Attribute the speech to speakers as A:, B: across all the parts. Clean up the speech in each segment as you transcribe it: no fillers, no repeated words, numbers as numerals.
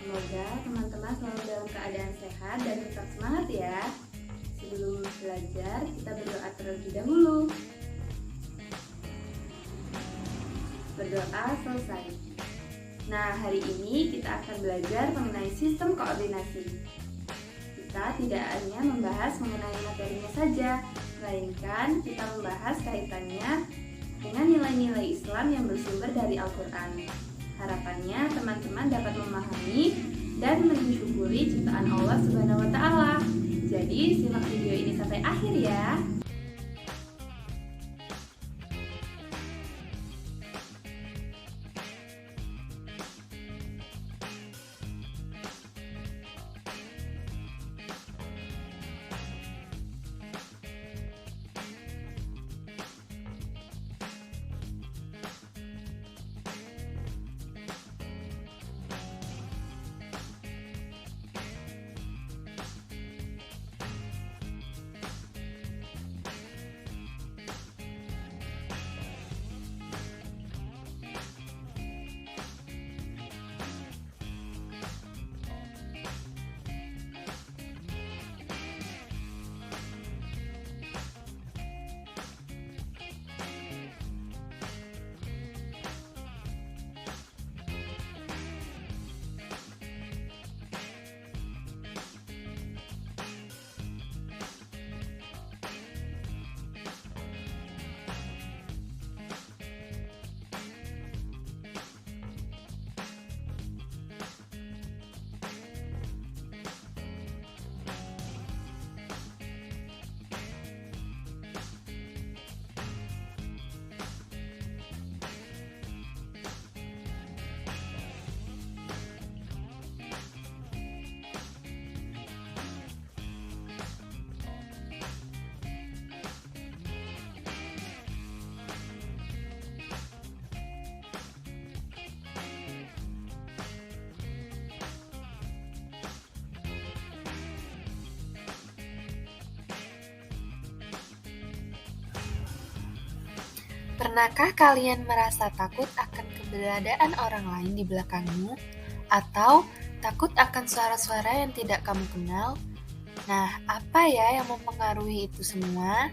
A: Semoga teman-teman selalu dalam keadaan sehat dan tetap semangat ya. Sebelum belajar, kita berdoa terlebih dahulu. Berdoa selesai. Nah, hari ini kita akan belajar mengenai sistem koordinasi. Kita tidak hanya membahas mengenai materinya saja, melainkan kita membahas kaitannya dengan nilai-nilai Islam yang bersumber dari Al-Quran. Harapannya teman-teman dapat memahami dan mensyukuri ciptaan Allah Subhanahu wa Ta'ala. Jadi, simak video ini sampai akhir ya.
B: Pernahkah kalian merasa takut akan keberadaan orang lain di belakangmu? Atau takut akan suara-suara yang tidak kamu kenal? Nah, apa ya yang mempengaruhi itu semua?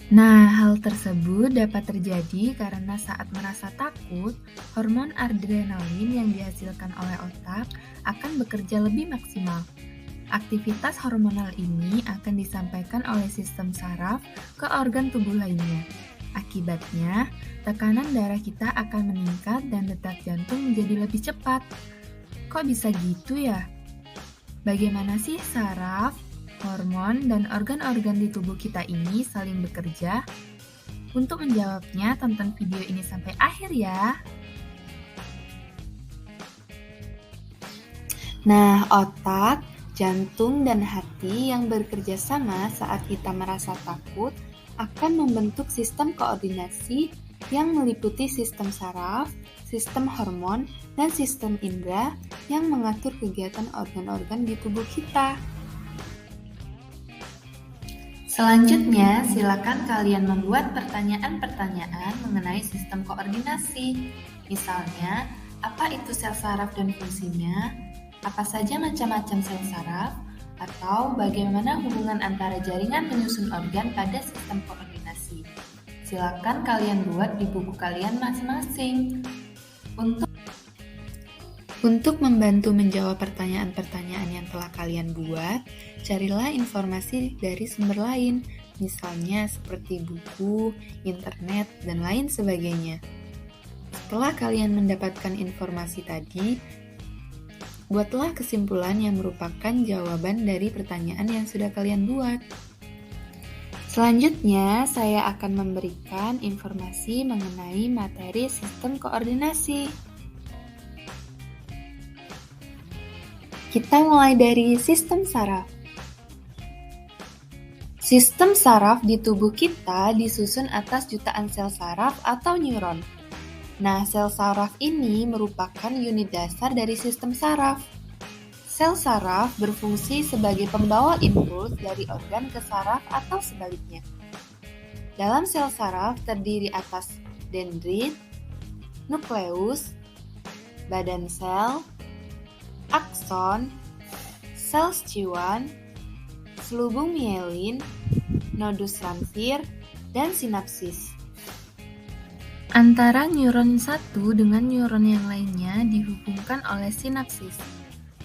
C: Nah, hal tersebut dapat terjadi karena saat merasa takut, hormon adrenalin yang dihasilkan oleh otak akan bekerja lebih maksimal. Aktivitas hormonal ini akan disampaikan oleh sistem saraf ke organ tubuh lainnya. Akibatnya, tekanan darah kita akan meningkat dan detak jantung menjadi lebih cepat. Kok bisa gitu ya? Bagaimana sih saraf, hormon, dan organ-organ di tubuh kita ini saling bekerja? Untuk menjawabnya, tonton video ini sampai akhir ya.
B: Nah, otak, jantung, dan hati yang bekerja sama saat kita merasa takut akan membentuk sistem koordinasi yang meliputi sistem saraf, sistem hormon, dan sistem indera yang mengatur kegiatan organ-organ di tubuh kita. Selanjutnya, silakan kalian membuat pertanyaan-pertanyaan mengenai sistem koordinasi. Misalnya, apa itu sel saraf dan fungsinya? Apa saja macam-macam sel saraf? Atau bagaimana hubungan antara jaringan penyusun organ pada sistem koordinasi? Silakan kalian buat di buku kalian masing-masing. Untuk membantu menjawab pertanyaan-pertanyaan yang telah kalian buat, carilah informasi dari sumber lain, misalnya seperti buku, internet, dan lain sebagainya. Setelah kalian mendapatkan informasi tadi, buatlah kesimpulan yang merupakan jawaban dari pertanyaan yang sudah kalian buat. Selanjutnya, saya akan memberikan informasi mengenai materi sistem koordinasi. Kita mulai dari sistem saraf. Sistem saraf di tubuh kita disusun atas jutaan sel saraf atau neuron. Nah, sel saraf ini merupakan unit dasar dari sistem saraf. Sel saraf berfungsi sebagai pembawa impuls dari organ ke saraf atau sebaliknya. Dalam sel saraf terdiri atas dendrit, nukleus, badan sel, akson, sel Schwann, selubung mielin, nodus Ranvier, dan sinapsis.
C: Antara neuron satu dengan neuron yang lainnya dihubungkan oleh sinapsis.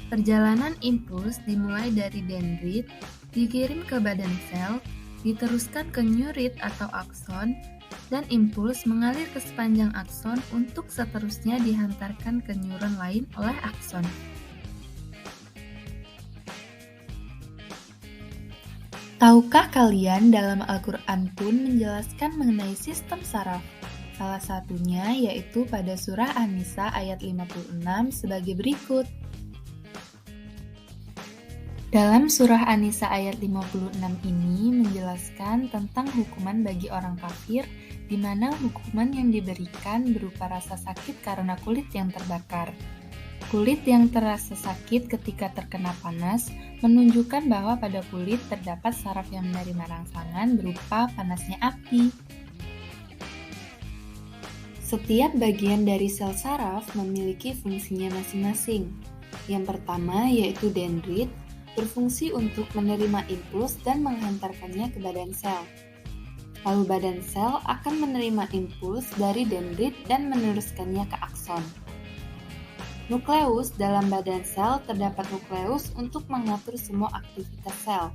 C: Perjalanan impuls dimulai dari dendrit, dikirim ke badan sel, diteruskan ke neurit atau akson, dan impuls mengalir ke sepanjang akson untuk seterusnya dihantarkan ke neuron lain oleh akson.
B: Tahukah kalian dalam Al-Quran pun menjelaskan mengenai sistem saraf? Salah satunya yaitu pada surah An-Nisa ayat 56 sebagai berikut. Dalam surah An-Nisa ayat 56 ini menjelaskan tentang hukuman bagi orang kafir, di mana hukuman yang diberikan berupa rasa sakit karena kulit yang terbakar. Kulit yang terasa sakit ketika terkena panas menunjukkan bahwa pada kulit terdapat saraf yang menerima rangsangan berupa panasnya api. Setiap bagian dari sel saraf memiliki fungsinya masing-masing. Yang pertama yaitu dendrit, berfungsi untuk menerima impuls dan menghantarkannya ke badan sel. Lalu badan sel akan menerima impuls dari dendrit dan meneruskannya ke akson. Nukleus, dalam badan sel terdapat nukleus untuk mengatur semua aktivitas sel.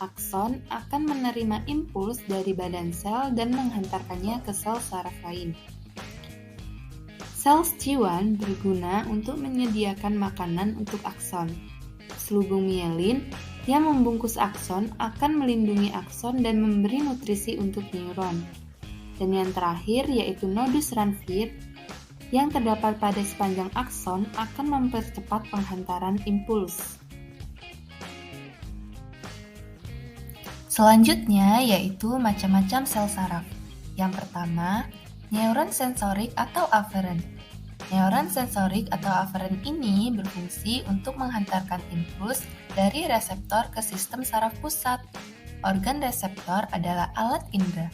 B: Akson akan menerima impuls dari badan sel dan menghantarkannya ke sel saraf lain. Sel Schwann berguna untuk menyediakan makanan untuk akson. Selubung mielin yang membungkus akson akan melindungi akson dan memberi nutrisi untuk neuron. Dan yang terakhir yaitu nodus Ranvier yang terdapat pada sepanjang akson akan mempercepat penghantaran impuls. Selanjutnya yaitu macam-macam sel saraf. Yang pertama, neuron sensorik atau aferen. Neuron sensorik atau aferen ini berfungsi untuk menghantarkan impuls dari reseptor ke sistem saraf pusat. Organ reseptor adalah alat indera.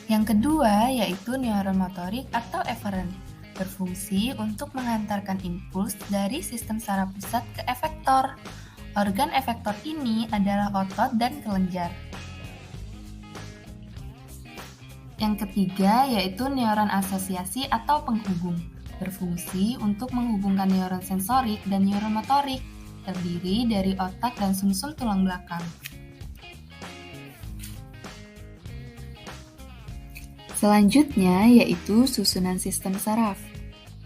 B: Yang kedua yaitu neuron motorik atau eferen, berfungsi untuk menghantarkan impuls dari sistem saraf pusat ke efektor. Organ efektor ini adalah otot dan kelenjar. Yang ketiga yaitu neuron asosiasi atau penghubung, berfungsi untuk menghubungkan neuron sensorik dan neuron motorik, terdiri dari otak dan sumsum tulang belakang. Selanjutnya yaitu susunan sistem saraf.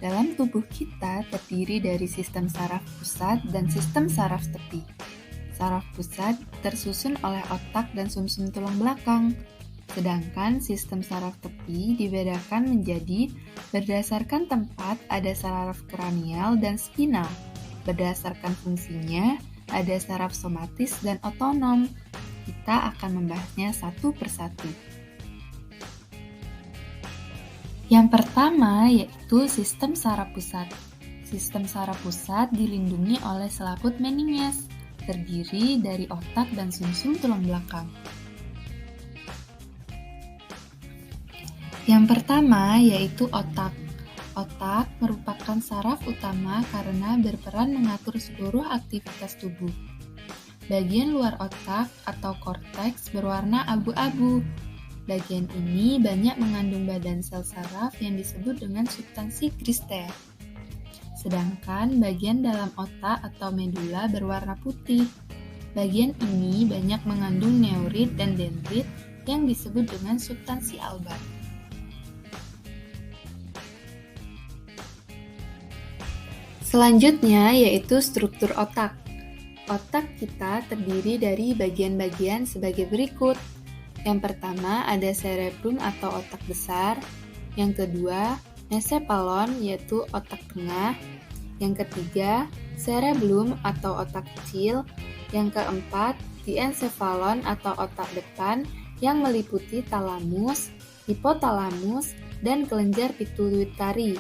B: Dalam tubuh kita terdiri dari sistem saraf pusat dan sistem saraf tepi. Saraf pusat tersusun oleh otak dan sumsum tulang belakang, sedangkan sistem saraf tepi dibedakan menjadi berdasarkan tempat ada saraf kranial dan spinal. Berdasarkan fungsinya, ada saraf somatis dan otonom. Kita akan membahasnya satu persatu. Yang pertama yaitu sistem saraf pusat. Sistem saraf pusat dilindungi oleh selaput meninges, terdiri dari otak dan sumsum tulang belakang. Yang pertama yaitu otak. Otak merupakan saraf utama karena berperan mengatur seluruh aktivitas tubuh. Bagian luar otak atau korteks berwarna abu-abu. Bagian ini banyak mengandung badan sel saraf yang disebut dengan substansi kristal. Sedangkan bagian dalam otak atau medula berwarna putih. Bagian ini banyak mengandung neurit dan dendrit yang disebut dengan substansi alba. Selanjutnya yaitu struktur otak. Otak kita terdiri dari bagian-bagian sebagai berikut. Yang pertama ada cerebrum atau otak besar. Yang kedua, mesencephalon yaitu otak tengah. Yang ketiga, cerebellum atau otak kecil. Yang keempat, diencephalon atau otak depan yang meliputi talamus, hipotalamus, dan kelenjar pituitari.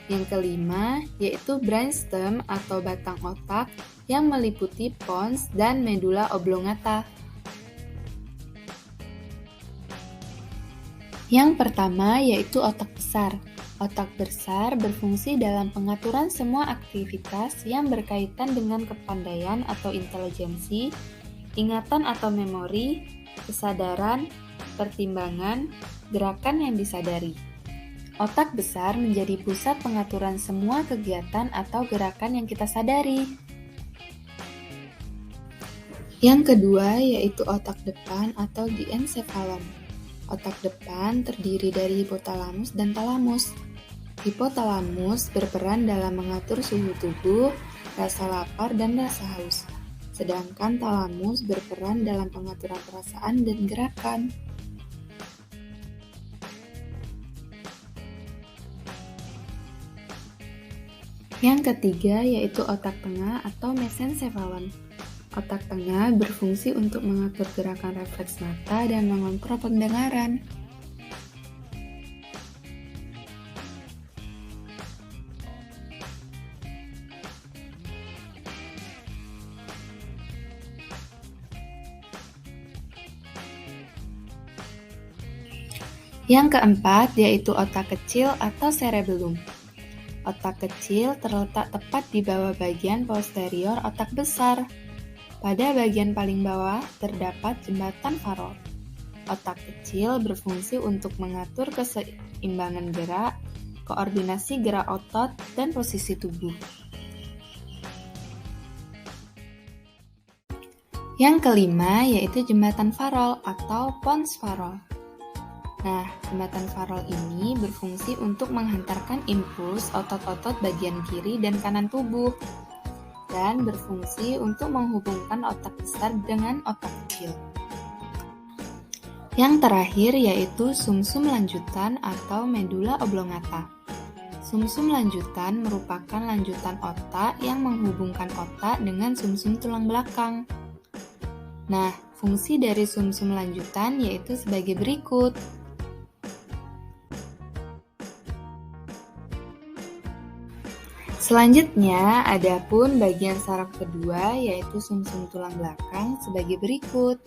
B: Yang kelima, yaitu brainstem atau batang otak yang meliputi pons dan medula oblongata. Yang pertama yaitu otak besar. Otak besar berfungsi dalam pengaturan semua aktivitas yang berkaitan dengan kepandaian atau intelijensi, ingatan atau memori, kesadaran, pertimbangan, gerakan yang disadari. Otak besar menjadi pusat pengaturan semua kegiatan atau gerakan yang kita sadari. Yang kedua yaitu otak depan atau diencephalon. Otak depan terdiri dari hipotalamus dan talamus. Hipotalamus berperan dalam mengatur suhu tubuh, rasa lapar, dan rasa haus. Sedangkan talamus berperan dalam pengaturan perasaan dan gerakan. Yang ketiga yaitu otak tengah atau mesencephalon. Otak tengah berfungsi untuk mengatur gerakan refleks mata dan mengontrol pendengaran. Yang keempat yaitu otak kecil atau cerebellum. Otak kecil terletak tepat di bawah bagian posterior otak besar. Pada bagian paling bawah terdapat jembatan farol. Otak kecil berfungsi untuk mengatur keseimbangan gerak, koordinasi gerak otot, dan posisi tubuh. Yang kelima yaitu jembatan farol atau pons farol. Nah, jembatan farol ini berfungsi untuk menghantarkan impuls otot-otot bagian kiri dan kanan tubuh dan berfungsi untuk menghubungkan otak besar dengan otak kecil. Yang terakhir yaitu sumsum lanjutan atau medula oblongata. Sumsum lanjutan merupakan lanjutan otak yang menghubungkan otak dengan sumsum tulang belakang. Nah, fungsi dari sumsum lanjutan yaitu sebagai berikut. Selanjutnya, adapun bagian saraf kedua yaitu sumsum tulang belakang sebagai berikut.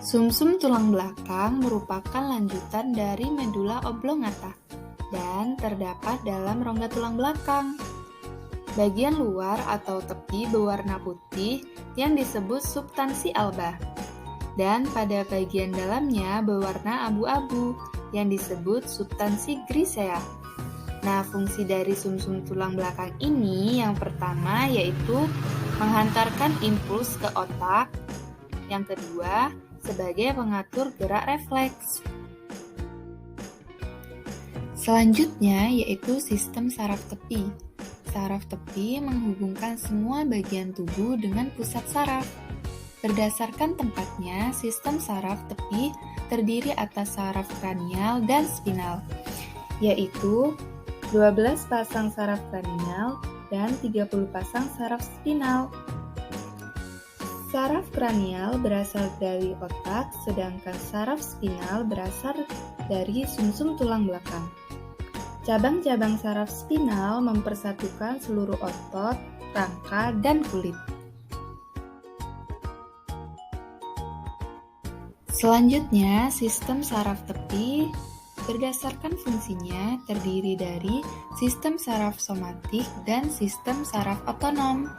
B: Sumsum tulang belakang merupakan lanjutan dari medula oblongata dan terdapat dalam rongga tulang belakang. Bagian luar atau tepi berwarna putih yang disebut substansi alba dan pada bagian dalamnya berwarna abu-abu yang disebut substansi grisea. Nah, fungsi dari sumsum tulang belakang ini yang pertama yaitu menghantarkan impuls ke otak. Yang kedua, sebagai pengatur gerak refleks. Selanjutnya yaitu sistem saraf tepi. Saraf tepi menghubungkan semua bagian tubuh dengan pusat saraf. Berdasarkan tempatnya, sistem saraf tepi terdiri atas saraf kranial dan spinal, yaitu 12 pasang saraf kranial dan 30 pasang saraf spinal. Saraf kranial berasal dari otak, sedangkan saraf spinal berasal dari sumsum tulang belakang. Cabang-cabang saraf spinal mempersatukan seluruh otot, rangka, dan kulit. Selanjutnya, sistem saraf tepi berdasarkan fungsinya terdiri dari sistem saraf somatik dan sistem saraf otonom.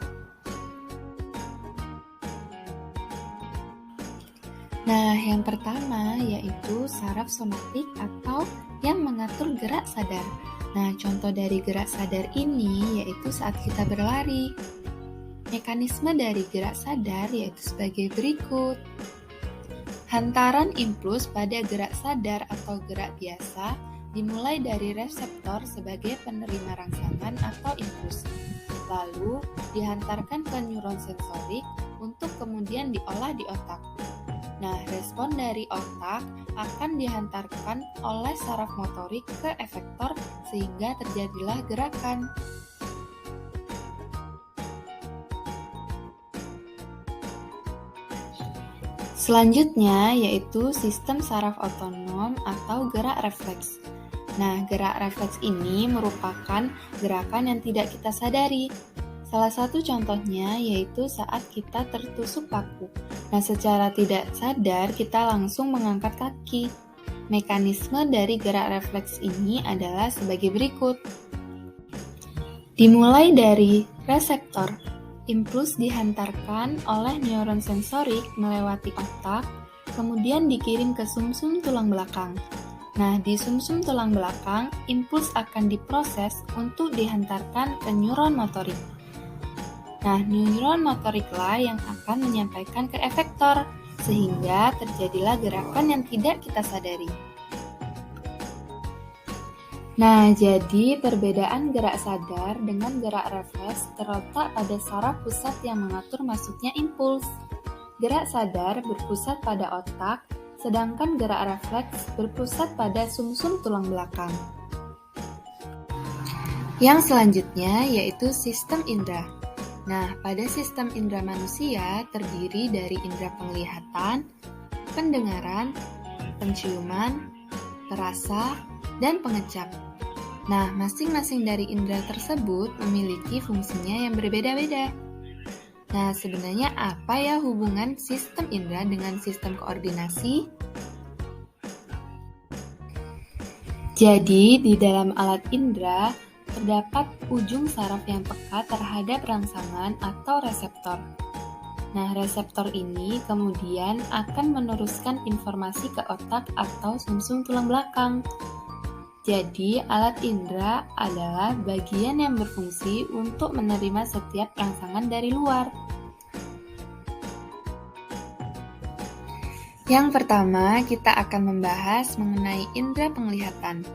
B: Nah, yang pertama yaitu saraf somatik atau yang mengatur gerak sadar. Nah, contoh dari gerak sadar ini yaitu saat kita berlari. Mekanisme dari gerak sadar yaitu sebagai berikut. Hantaran impuls pada gerak sadar atau gerak biasa dimulai dari reseptor sebagai penerima rangsangan atau impuls, lalu dihantarkan ke neuron sensorik untuk kemudian diolah di otak. Nah, respon dari otak akan dihantarkan oleh saraf motorik ke efektor sehingga terjadilah gerakan. Selanjutnya yaitu sistem saraf otonom atau gerak refleks. Nah, gerak refleks ini merupakan gerakan yang tidak kita sadari. Salah satu contohnya yaitu saat kita tertusuk paku. Nah, secara tidak sadar kita langsung mengangkat kaki. Mekanisme dari gerak refleks ini adalah sebagai berikut. Dimulai dari reseptor. Impuls dihantarkan oleh neuron sensorik melewati otak, kemudian dikirim ke sumsum tulang belakang. Nah, di sumsum tulang belakang, impuls akan diproses untuk dihantarkan ke neuron motorik. Nah, neuron motoriklah yang akan menyampaikan ke efektor, sehingga terjadilah gerakan yang tidak kita sadari. Nah, jadi perbedaan gerak sadar dengan gerak refleks terletak pada saraf pusat yang mengatur masuknya impuls. Gerak sadar berpusat pada otak, sedangkan gerak refleks berpusat pada sumsum tulang belakang. Yang selanjutnya yaitu sistem indera. Nah, pada sistem indera manusia terdiri dari indera penglihatan, pendengaran, penciuman, perasa, dan pengecap. Nah, masing-masing dari indera tersebut memiliki fungsinya yang berbeda-beda. Nah, sebenarnya apa ya hubungan sistem indera dengan sistem koordinasi? Jadi, di dalam alat indera terdapat ujung saraf yang peka terhadap rangsangan atau reseptor. Nah, reseptor ini kemudian akan meneruskan informasi ke otak atau sumsum tulang belakang. Jadi, alat indera adalah bagian yang berfungsi untuk menerima setiap rangsangan dari luar. Yang pertama, kita akan membahas mengenai indera penglihatan.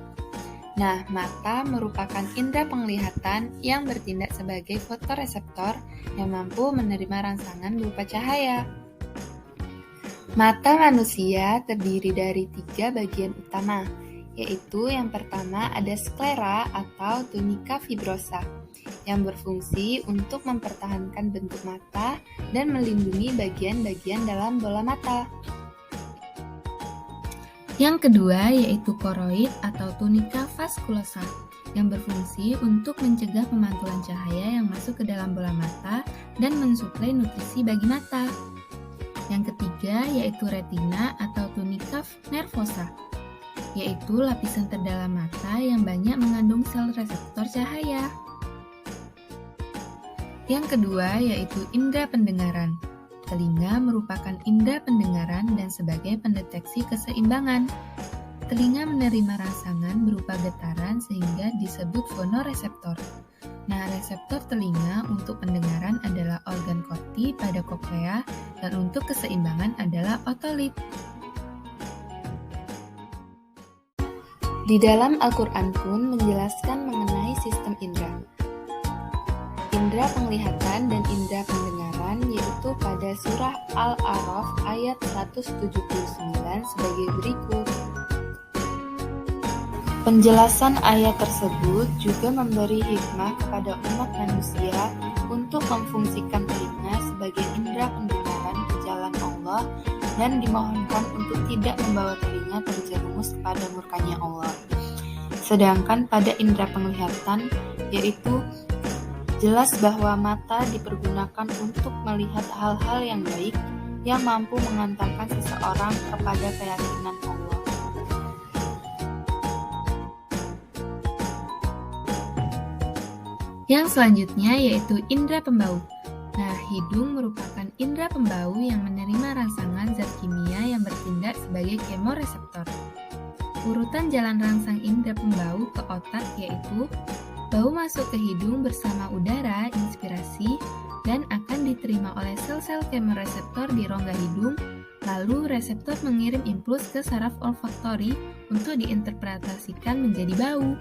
B: Nah, mata merupakan indera penglihatan yang bertindak sebagai fotoreseptor yang mampu menerima rangsangan berupa cahaya. Mata manusia terdiri dari 3 bagian utama, yaitu yang pertama ada sklera atau tunika fibrosa, yang berfungsi untuk mempertahankan bentuk mata dan melindungi bagian-bagian dalam bola mata.
C: Yang kedua yaitu koroid atau tunika vaskulosa yang berfungsi untuk mencegah pemantulan cahaya yang masuk ke dalam bola mata dan mensuplai nutrisi bagi mata. Yang ketiga yaitu retina atau tunika nervosa, yaitu lapisan terdalam mata yang banyak mengandung sel reseptor cahaya. Yang kedua yaitu indera pendengaran. Telinga merupakan indera pendengaran dan sebagai pendeteksi keseimbangan. Telinga menerima rangsangan berupa getaran sehingga disebut fonoreseptor. Nah, reseptor telinga untuk pendengaran adalah organ korti pada koklea dan untuk keseimbangan adalah otolit.
B: Di dalam Al-Quran pun menjelaskan mengenai sistem indera. Indera penglihatan dan indera pendengaran yaitu pada surah Al-A'raf ayat 179 sebagai berikut. Penjelasan ayat tersebut juga memberi hikmah kepada umat manusia untuk memfungsikan telinga sebagai indera pendengaran ke jalan Allah dan dimohonkan untuk tidak membawa telinga terjerumus kepada murkanya Allah. Sedangkan pada indera penglihatan yaitu jelas bahwa mata dipergunakan untuk melihat hal-hal yang baik yang mampu mengantarkan seseorang kepada keyakinan Allah.
C: Yang selanjutnya yaitu indera pembau. Nah, hidung merupakan indera pembau yang menerima rangsangan zat kimia yang bertindak sebagai kemoreseptor. Urutan jalan rangsang indera pembau ke otak yaitu bau masuk ke hidung bersama udara, inspirasi, dan akan diterima oleh sel-sel kemoreseptor di rongga hidung, lalu reseptor mengirim impuls ke saraf olfaktori untuk diinterpretasikan menjadi bau.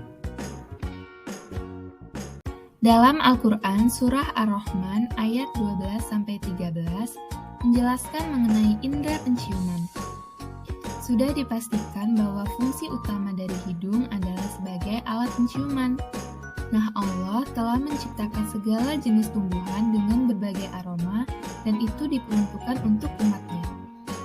C: Dalam Al-Quran, Surah Ar-Rahman ayat 12-13 menjelaskan mengenai indera penciuman. Sudah dipastikan bahwa fungsi utama dari hidung adalah sebagai alat penciuman. Nah, Allah telah menciptakan segala jenis tumbuhan dengan berbagai aroma dan itu diperuntukkan untuk umatnya.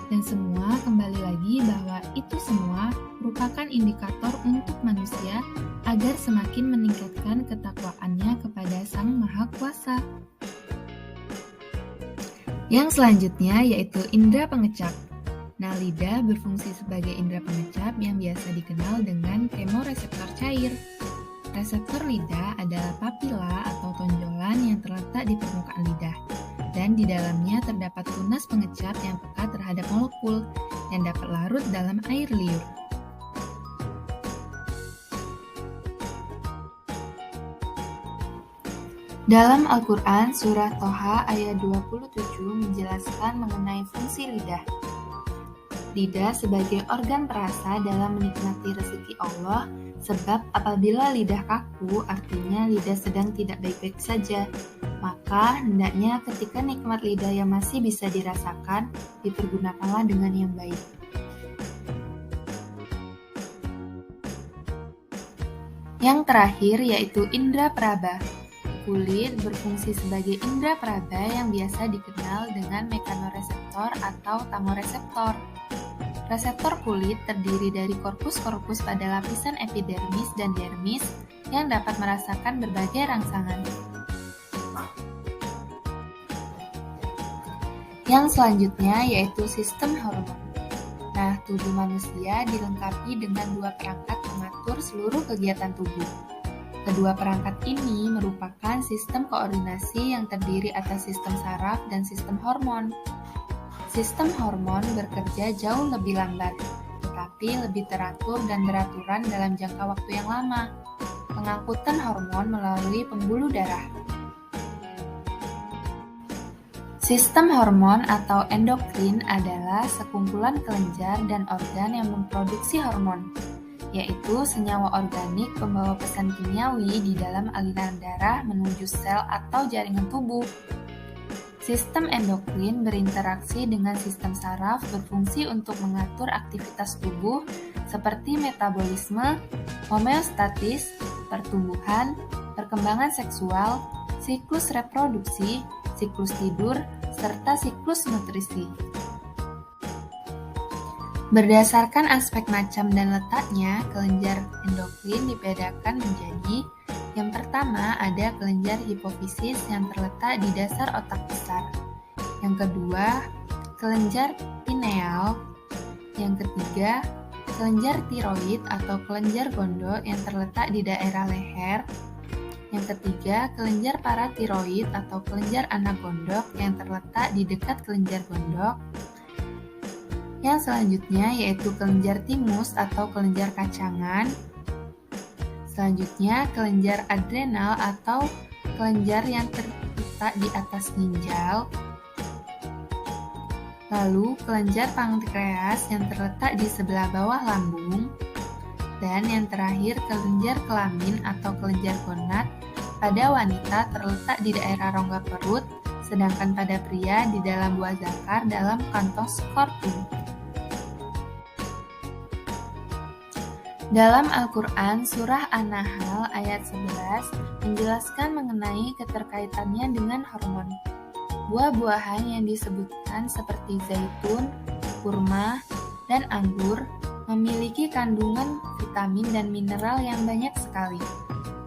C: Dan semua kembali lagi bahwa itu semua merupakan indikator untuk manusia agar semakin meningkatkan ketakwaannya kepada Sang Maha Kuasa. Yang selanjutnya yaitu indera pengecap. Nah, lidah berfungsi sebagai indera pengecap yang biasa dikenal dengan kemoreseptor cair. Reseptor lidah adalah papila atau tonjolan yang terletak di permukaan lidah, dan di dalamnya terdapat tunas pengecap yang peka terhadap molekul yang dapat larut dalam air liur. Dalam Al-Quran, surah Toha ayat 27 menjelaskan mengenai fungsi lidah. Lidah sebagai organ perasa dalam menikmati rezeki Allah, sebab apabila lidah kaku, artinya lidah sedang tidak baik-baik saja. Maka, hendaknya ketika nikmat lidah yang masih bisa dirasakan, dipergunakanlah dengan yang baik. Yang terakhir yaitu indera peraba. Kulit berfungsi sebagai indera peraba yang biasa dikenal dengan mekanoreseptor atau tamoreseptor. Reseptor kulit terdiri dari korpus-korpus pada lapisan epidermis dan dermis yang dapat merasakan berbagai rangsangan. Yang selanjutnya yaitu sistem hormon. Nah, tubuh manusia dilengkapi dengan dua perangkat pengatur seluruh kegiatan tubuh. Kedua perangkat ini merupakan sistem koordinasi yang terdiri atas sistem saraf dan sistem hormon. Sistem hormon bekerja jauh lebih lambat, tetapi lebih teratur dan beraturan dalam jangka waktu yang lama. Pengangkutan hormon melalui pembuluh darah. Sistem hormon atau endokrin adalah sekumpulan kelenjar dan organ yang memproduksi hormon, yaitu senyawa organik pembawa pesan kimiawi di dalam aliran darah menuju sel atau jaringan tubuh. Sistem endokrin berinteraksi dengan sistem saraf berfungsi untuk mengatur aktivitas tubuh seperti metabolisme, homeostatis, pertumbuhan, perkembangan seksual, siklus reproduksi, siklus tidur, serta siklus nutrisi. Berdasarkan aspek macam dan letaknya, kelenjar endokrin dibedakan menjadi: yang pertama ada kelenjar hipofisis yang terletak di dasar otak besar. Yang kedua, kelenjar pineal. Yang ketiga, kelenjar tiroid atau kelenjar gondok yang terletak di daerah leher. Yang ketiga, kelenjar paratiroid atau kelenjar anak gondok yang terletak di dekat kelenjar gondok. Yang selanjutnya yaitu kelenjar timus atau kelenjar kacangan. Selanjutnya, kelenjar adrenal atau kelenjar yang terletak di atas ginjal. Lalu, kelenjar pankreas yang terletak di sebelah bawah lambung. Dan yang terakhir, kelenjar kelamin atau kelenjar gonad pada wanita terletak di daerah rongga perut, sedangkan pada pria di dalam buah zakar dalam kantong skorpion. Dalam Al-Quran, surah An-Nahl ayat 11 menjelaskan mengenai keterkaitannya dengan hormon. Buah-buahan yang disebutkan seperti zaitun, kurma, dan anggur memiliki kandungan vitamin dan mineral yang banyak sekali.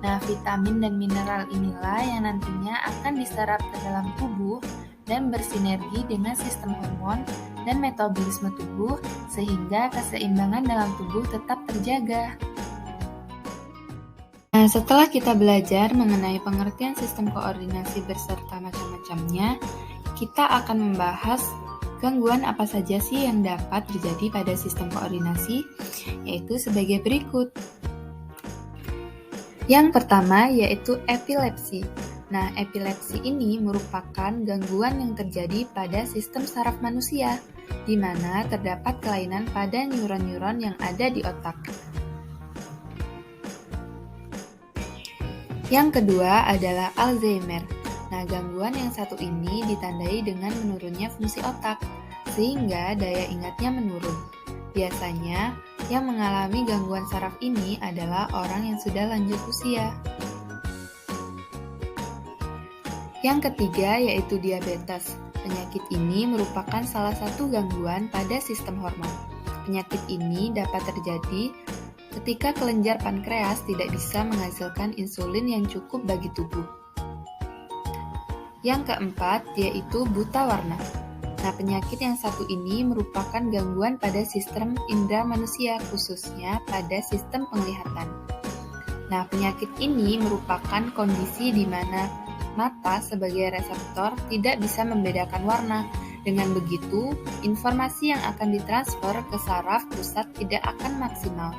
C: Nah, vitamin dan mineral inilah yang nantinya akan diserap ke dalam tubuh dan bersinergi dengan sistem hormon dan metabolisme tubuh sehingga keseimbangan dalam tubuh tetap terjaga. Nah, setelah kita belajar mengenai pengertian sistem koordinasi beserta macam-macamnya, kita akan membahas gangguan apa saja sih yang dapat terjadi pada sistem koordinasi, yaitu sebagai berikut. Yang pertama yaitu epilepsi. Nah, epilepsi ini merupakan gangguan yang terjadi pada sistem saraf manusia, di mana terdapat kelainan pada neuron-neuron yang ada di otak. Yang kedua adalah Alzheimer. Nah, gangguan yang satu ini ditandai dengan menurunnya fungsi otak, sehingga daya ingatnya menurun. Biasanya, yang mengalami gangguan saraf ini adalah orang yang sudah lanjut usia. Yang ketiga yaitu diabetes. Penyakit ini merupakan salah satu gangguan pada sistem hormon. Penyakit ini dapat terjadi ketika kelenjar pankreas tidak bisa menghasilkan insulin yang cukup bagi tubuh. Yang keempat yaitu buta warna.
B: Nah, penyakit yang satu ini merupakan gangguan pada sistem indera manusia, khususnya pada sistem penglihatan. Nah, penyakit ini merupakan kondisi di mana mata sebagai reseptor tidak bisa membedakan warna. Dengan begitu, informasi yang akan ditransfer ke saraf pusat tidak akan maksimal.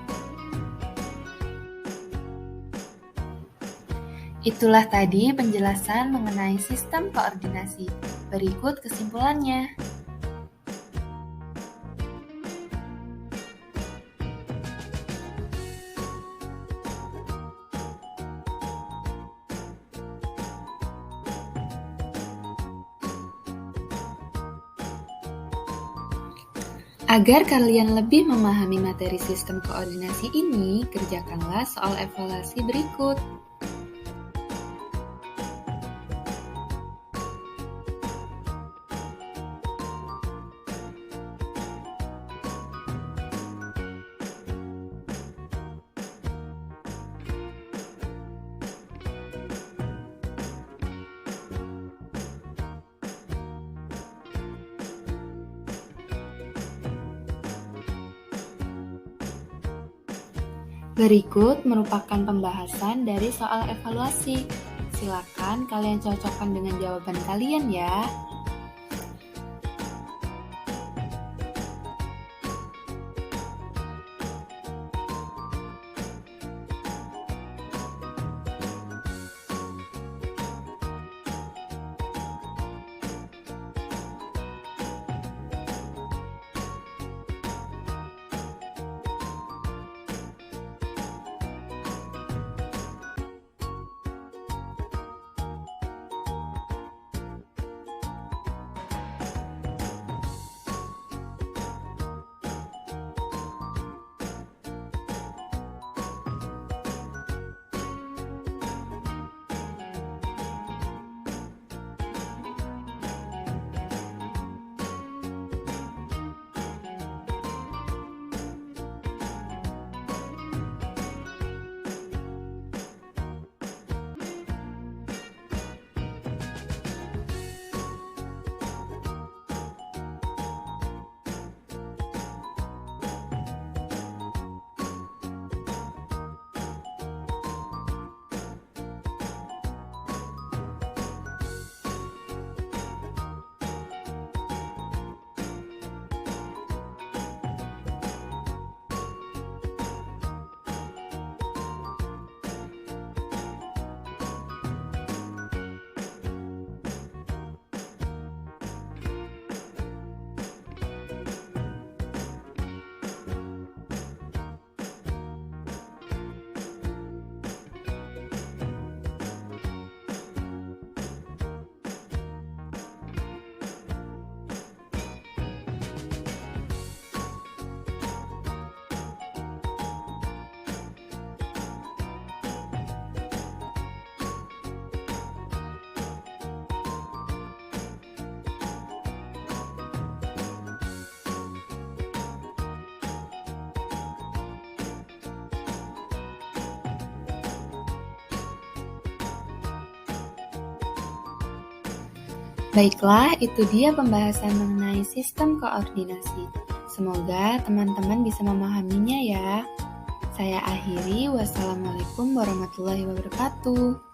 B: Itulah tadi penjelasan mengenai sistem koordinasi. Berikut kesimpulannya. Agar kalian lebih memahami materi sistem koordinasi ini, kerjakanlah soal evaluasi berikut. Berikut merupakan pembahasan dari soal evaluasi. Silakan kalian cocokkan dengan jawaban kalian ya. Baiklah, itu dia pembahasan mengenai sistem koordinasi. Semoga teman-teman bisa memahaminya ya. Saya akhiri, wassalamualaikum warahmatullahi wabarakatuh.